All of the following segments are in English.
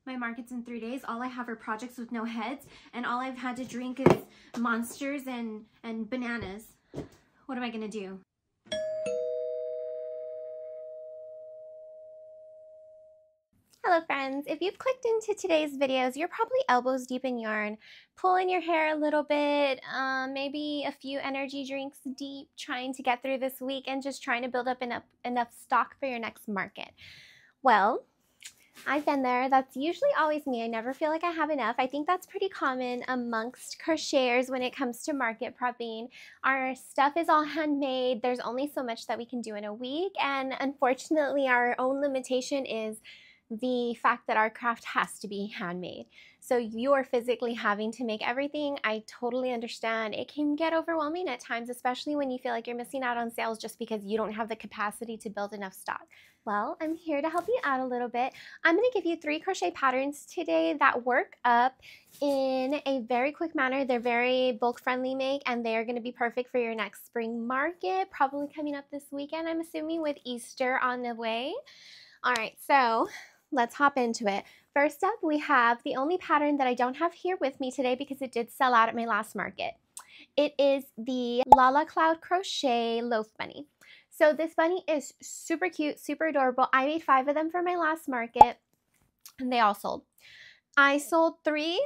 My market's in 3 days. All I have are projects with no heads, and all I've had to drink is monsters and bananas. What am I gonna do? Hello friends, if you've clicked into today's videos, you're probably elbows deep in yarn, pulling your hair a little bit, maybe a few energy drinks deep, trying to get through this week and just trying to build up enough stock for your next market. Well, I've been there. That's usually always me. I never feel like I have enough. I think that's pretty common amongst crocheters when it comes to market prepping. Our stuff is all handmade. There's only so much that we can do in a week, and unfortunately our own limitation is the fact that our craft has to be handmade. So you're physically having to make everything. I totally understand. It can get overwhelming at times, especially when you feel like you're missing out on sales just because you don't have the capacity to build enough stock. Well, I'm here to help you out a little bit. I'm going to give you 3 crochet patterns today that work up in a very quick manner. They're very bulk friendly make, and they are going to be perfect for your next spring market, probably coming up this weekend, I'm assuming, with Easter on the way. All right, so let's hop into it. First up, we have the only pattern that I don't have here with me today because it did sell out at my last market. It is the Lala Cloud Crochet Loaf Bunny. So this bunny is super cute, super adorable. I made 5 of them for my last market, and they all sold. I sold 3,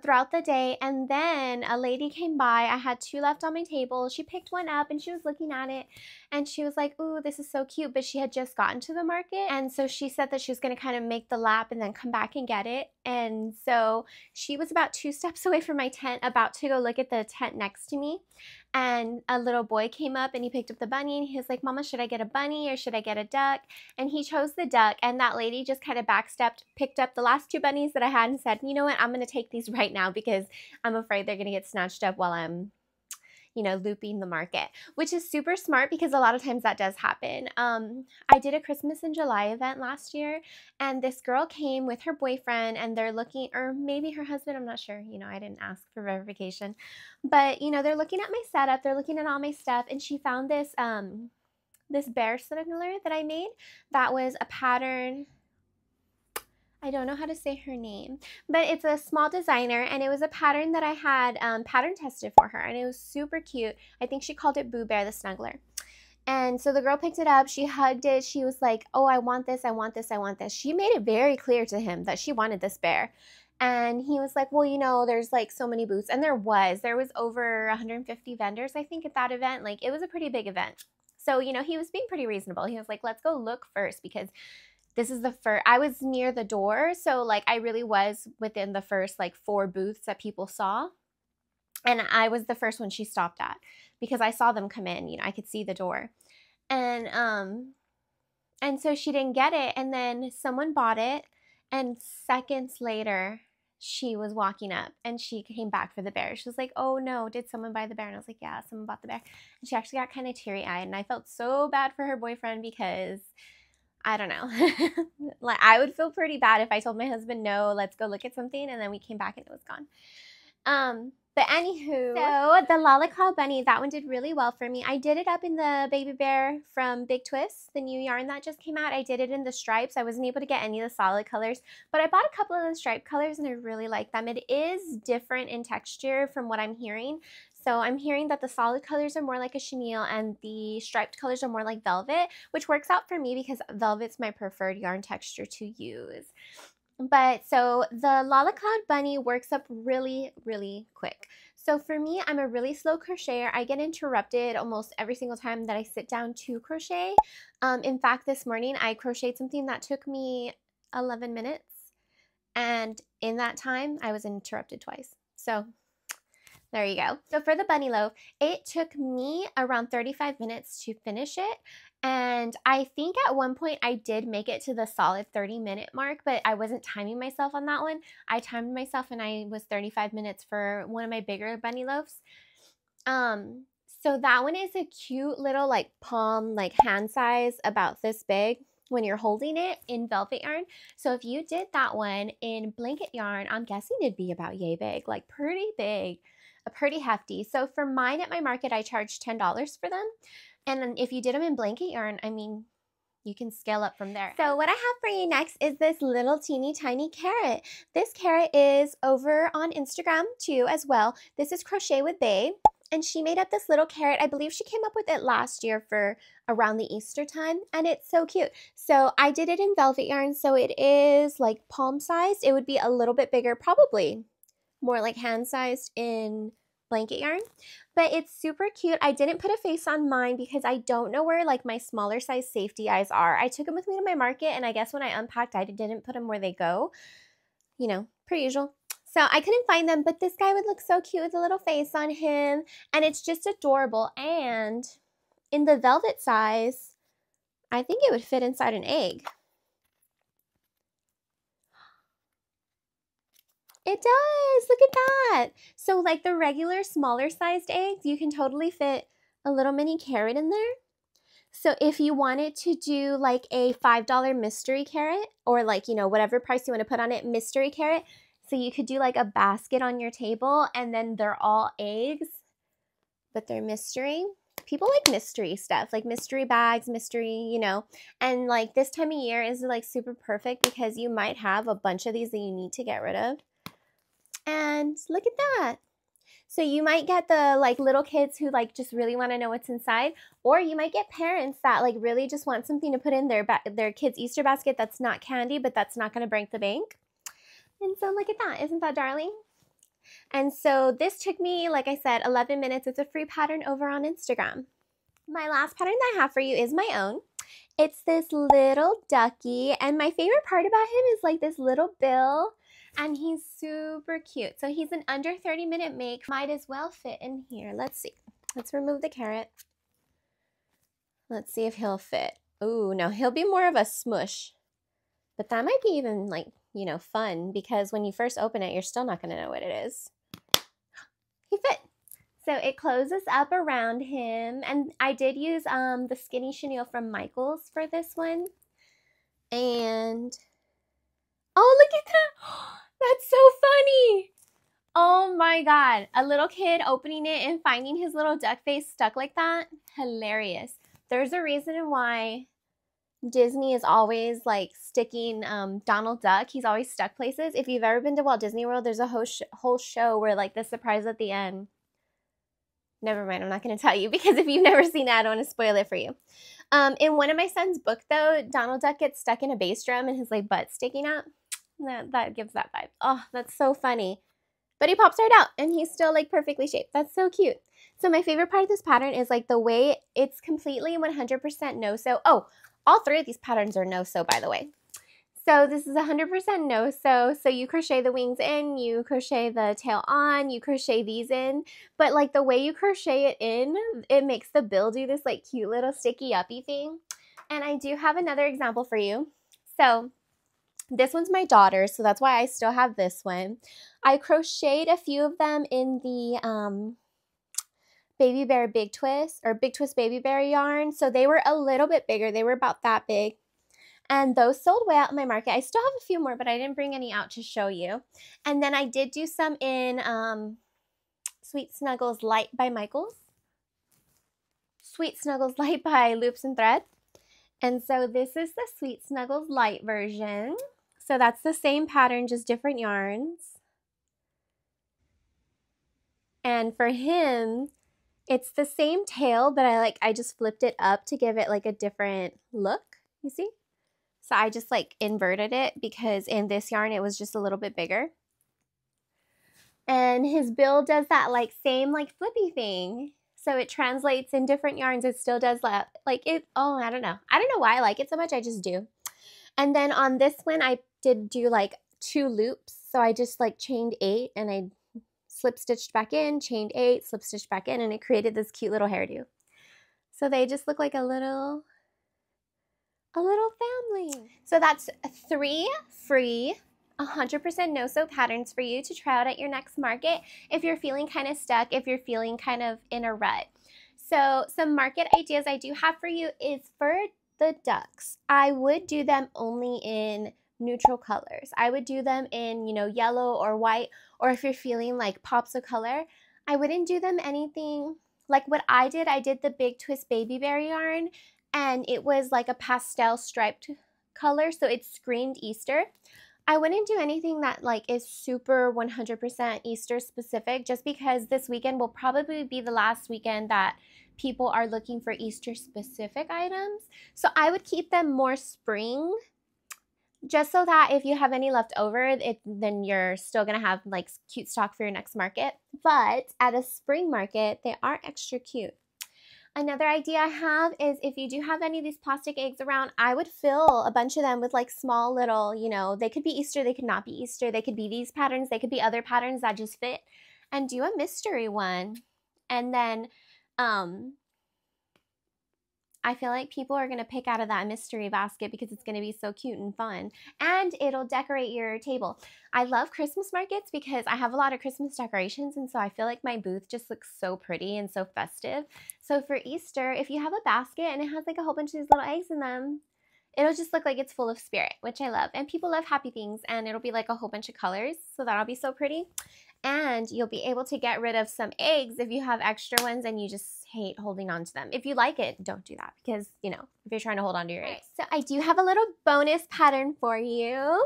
throughout the day, and then a lady came by. I had 2 left on my table. She picked one up and she was looking at it and she was like, "Ooh, this is so cute," but she had just gotten to the market, and so she said that she was going to kind of make the lap and then come back and get it. And so she was about 2 steps away from my tent, about to go look at the tent next to me, and a little boy came up and he picked up the bunny and he was like, "Mama, should I get a bunny or should I get a duck?" And he chose the duck, and that lady just kind of backstepped, picked up the last 2 bunnies that I had and said, "You know what, I'm going to take these right now because I'm afraid they're going to get snatched up while I'm looping the market," which is super smart because a lot of times that does happen. I did a Christmas in July event last year, and this girl came with her boyfriend, and they're looking, or maybe her husband, I'm not sure, I didn't ask for verification, but they're looking at my setup, they're looking at all my stuff, and she found this this bear snuggler that I made that was a pattern. I don't know how to say her name, but it's a small designer, and it was a pattern that I had pattern tested for her, and it was super cute. I think she called it Boobear the Snuggler. And so the girl picked it up, she hugged it, she was like, "Oh, I want this, I want this, I want this." She made it very clear to him that she wanted this bear. And he was like, "Well, there's like so many booths," and there was over 150 vendors, I think, at that event. Like, it was a pretty big event. So, he was being pretty reasonable. He was like, "Let's go look first," because this is the first, I was near the door, so like I really was within the first like 4 booths that people saw, and I was the first one she stopped at because I saw them come in, I could see the door, and so she didn't get it, and then someone bought it, and seconds later she was walking up and she came back for the bear. She was like, "Oh no, did someone buy the bear?" And I was like, "Yeah, someone bought the bear." And she actually got kind of teary-eyed, and I felt so bad for her boyfriend because I don't know. Like, I would feel pretty bad if I told my husband, "No, let's go look at something," and then we came back and it was gone. But anywho, so the Lala Cloud Bunny, that one did really well for me. I did it up in the Baby Bear from Big Twist, the new yarn that just came out. I did it in the stripes. I wasn't able to get any of the solid colors, but I bought a couple of the stripe colors and I really like them. It is different in texture from what I'm hearing. So I'm hearing that the solid colors are more like a chenille and the striped colors are more like velvet, which works out for me because velvet's my preferred yarn texture to use. But so the Lala Cloud Bunny works up really, really quick. So for me, I'm a really slow crocheter. I get interrupted almost every single time that I sit down to crochet. In fact, this morning I crocheted something that took me 11 minutes. And in that time, I was interrupted twice. So there you go. So for the bunny loaf, it took me around 35 minutes to finish it. And I think at one point I did make it to the solid 30-minute mark, but I wasn't timing myself on that one. I timed myself and I was 35 minutes for one of my bigger bunny loaves. So that one is a cute little like palm, like hand size, about this big when you're holding it in velvet yarn. So if you did that one in blanket yarn, I'm guessing it'd be about yay big, like pretty big. Pretty hefty. So for mine at my market, I charged $10 for them. And then if you did them in blanket yarn, I mean, you can scale up from there. So what I have for you next is this little teeny tiny carrot. This carrot is over on Instagram too as well. This is Crochet with Babe, and she made up this little carrot. I believe she came up with it last year for around the Easter time, and it's so cute. So I did it in velvet yarn, so it is like palm sized. It would be a little bit bigger, probably more like hand sized in blanket yarn, but it's super cute. I didn't put a face on mine because I don't know where like my smaller size safety eyes are. I took them with me to my market, and I guess when I unpacked, I didn't put them where they go, you know, per usual. So I couldn't find them, but this guy would look so cute with a little face on him, and it's just adorable. And in the velvet size, I think it would fit inside an egg. It does, look at that. So like the regular smaller sized eggs, you can totally fit a little mini carrot in there. So if you wanted to do like a $5 mystery carrot, or like, you know, whatever price you want to put on it, mystery carrot, so you could do like a basket on your table, and then they're all eggs, but they're mystery. People like mystery stuff, like mystery bags, mystery, you know, and like this time of year is like super perfect because you might have a bunch of these that you need to get rid of. And look at that. So you might get the like little kids who like just really want to know what's inside, or you might get parents that like really just want something to put in their kids' Easter basket that's not candy, but that's not going to break the bank. And so look at that. Isn't that darling? And so this took me, like I said, 11 minutes. It's a free pattern over on Instagram. My last pattern that I have for you is my own. It's this little ducky, and my favorite part about him is like this little bill, and he's super cute. So he's an under 30-minute make. Might as well fit in here. Let's see. Let's remove the carrot. Let's see if he'll fit. Ooh, no, he'll be more of a smush. But that might be even like, you know, fun, because when you first open it, you're still not going to know what it is. He fit. So it closes up around him, and I did use the skinny chenille from Michaels for this one. And oh, look at that. That's so funny. Oh my God. A little kid opening it and finding his little duck face stuck like that. Hilarious. There's a reason why Disney is always like sticking Donald Duck. He's always stuck places. If you've ever been to Walt Disney World, there's a whole show where like the surprise at the end. Never mind, I'm not going to tell you, because if you've never seen it, I don't want to spoil it for you. In one of my son's book, though, Donald Duck gets stuck in a bass drum and his like butt sticking out. That gives that vibe. Oh, that's so funny. But he pops right out, and he's still like perfectly shaped. That's so cute. So my favorite part of this pattern is like the way it's completely 100% no-sew. Oh, all three of these patterns are no-sew, by the way. So this is 100% no-sew. So you crochet the wings in, you crochet the tail on, you crochet these in. But like the way you crochet it in, it makes the bill do this like cute little sticky uppy thing. And I do have another example for you. So this one's my daughter's, so that's why I still have this one. I crocheted a few of them in the Baby Bear Big Twist, or Big Twist Baby Bear yarn. So they were a little bit bigger. They were about that big. And those sold way out in my market. I still have a few more, but I didn't bring any out to show you. And then I did do some in Sweet Snuggles Light by Michaels. Sweet Snuggles Light by Loops and Thread. And so this is the Sweet Snuggles Light version. So that's the same pattern, just different yarns. And for him, it's the same tail, but I just flipped it up to give it like a different look, you see? So I just like inverted it because in this yarn it was just a little bit bigger. And his bill does that like same like flippy thing. So it translates in different yarns. It still does that like it. Oh, I don't know. I don't know why I like it so much. I just do. And then on this one, I did do like 2 loops. So I just like chained 8 and I slip stitched back in, chained 8, slip stitched back in, and it created this cute little hairdo. So they just look like a little family. So that's 3 free 100% no-sew patterns for you to try out at your next market if you're feeling kind of stuck, if you're feeling kind of in a rut. So some market ideas I do have for you is for the ducks. I would do them only in neutral colors. I would do them in, you know, yellow or white, or if you're feeling like pops of color, I wouldn't do them anything like what I did the Big Twist Baby Bear yarn, and it was like a pastel striped color, so it screamed Easter. I wouldn't do anything that like is super 100% Easter specific, just because this weekend will probably be the last weekend that people are looking for Easter specific items. So I would keep them more spring, just so that if you have any left over, then you're still gonna have like cute stock for your next market. But at a spring market, they are extra cute. Another idea I have is if you do have any of these plastic eggs around, I would fill a bunch of them with like small little, you know, they could be Easter, they could not be Easter, they could be these patterns, they could be other patterns that just fit, and do a mystery one. And then I feel like people are going to pick out of that mystery basket because it's going to be so cute and fun, and it'll decorate your table. I love Christmas markets because I have a lot of Christmas decorations, and so I feel like my booth just looks so pretty and so festive. So for Easter, if you have a basket and it has like a whole bunch of these little eggs in them, it'll just look like it's full of spirit, which I love. And people love happy things, and it'll be like a whole bunch of colors, so that'll be so pretty. And you'll be able to get rid of some eggs if you have extra ones and you just hate holding on to them. If you like it, don't do that, because, you know, if you're trying to hold on to your eggs. So I do have a little bonus pattern for you.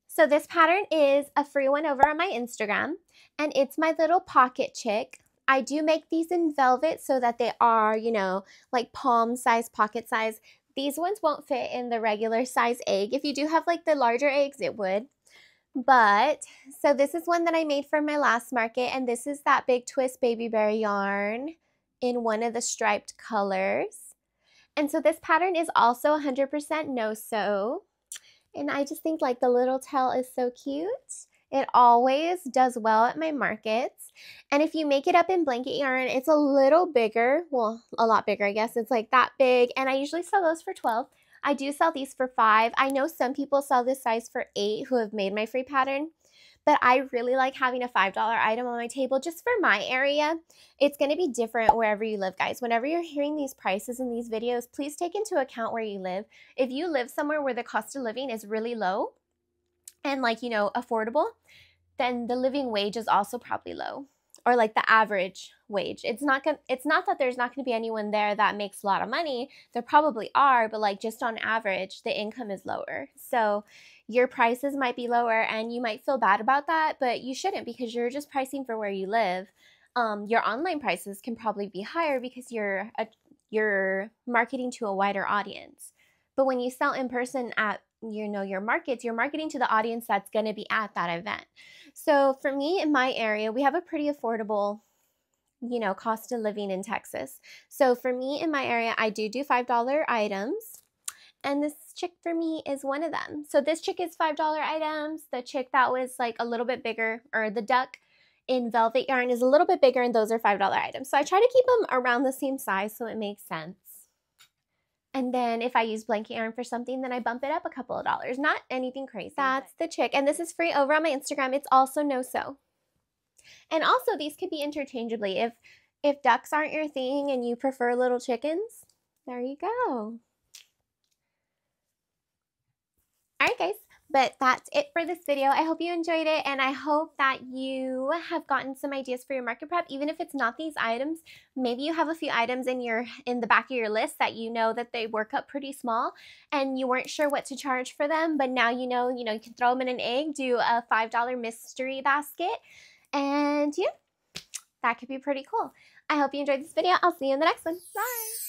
So this pattern is a free one over on my Instagram, and it's my little pocket chick. I do make these in velvet so that they are, you know, like palm size, pocket size. These ones won't fit in the regular size egg. If you do have like the larger eggs, it would. But, so this is one that I made for my last market, and this is that Big Twist Baby Bear yarn in one of the striped colors. And so this pattern is also 100% no-sew, and I just think like the little tail is so cute. It always does well at my markets. And if you make it up in blanket yarn, it's a little bigger, well, a lot bigger, I guess. It's like that big, and I usually sell those for $12. I do sell these for $5. I know some people sell this size for $8 who have made my free pattern, but I really like having a $5 item on my table just for my area. It's going to be different wherever you live, guys. Whenever you're hearing these prices in these videos, please take into account where you live. If you live somewhere where the cost of living is really low and like, you know, affordable, then the living wage is also probably low, or like the average wage. It's not that there's not going to be anyone there that makes a lot of money. There probably are, but like just on average, the income is lower. So your prices might be lower and you might feel bad about that, but you shouldn't, because you're just pricing for where you live. Your online prices can probably be higher because you're marketing to a wider audience. But when you sell in person at, you know, your markets, you're marketing to the audience that's going to be at that event. So for me in my area, we have a pretty affordable, you know, cost of living in Texas. So for me in my area, I do $5 items, and this chick for me is one of them. So this chick is $5 items. The chick that was like a little bit bigger, or the duck in velvet yarn, is a little bit bigger, and those are $5 items. So I try to keep them around the same size so it makes sense. And then if I use blanket yarn for something, then I bump it up a couple of dollars. Not anything crazy. That's the chick. And this is free over on my Instagram. It's also no-sew. And also these could be interchangeably. If ducks aren't your thing and you prefer little chickens, there you go. All right, guys. But that's it for this video. I hope you enjoyed it, and I hope that you have gotten some ideas for your market prep. Even if it's not these items, maybe you have a few items in the back of your list that you know that they work up pretty small and you weren't sure what to charge for them, but now you know you can throw them in an egg, do a $5 mystery basket, and yeah, that could be pretty cool. I hope you enjoyed this video. I'll see you in the next one. Bye!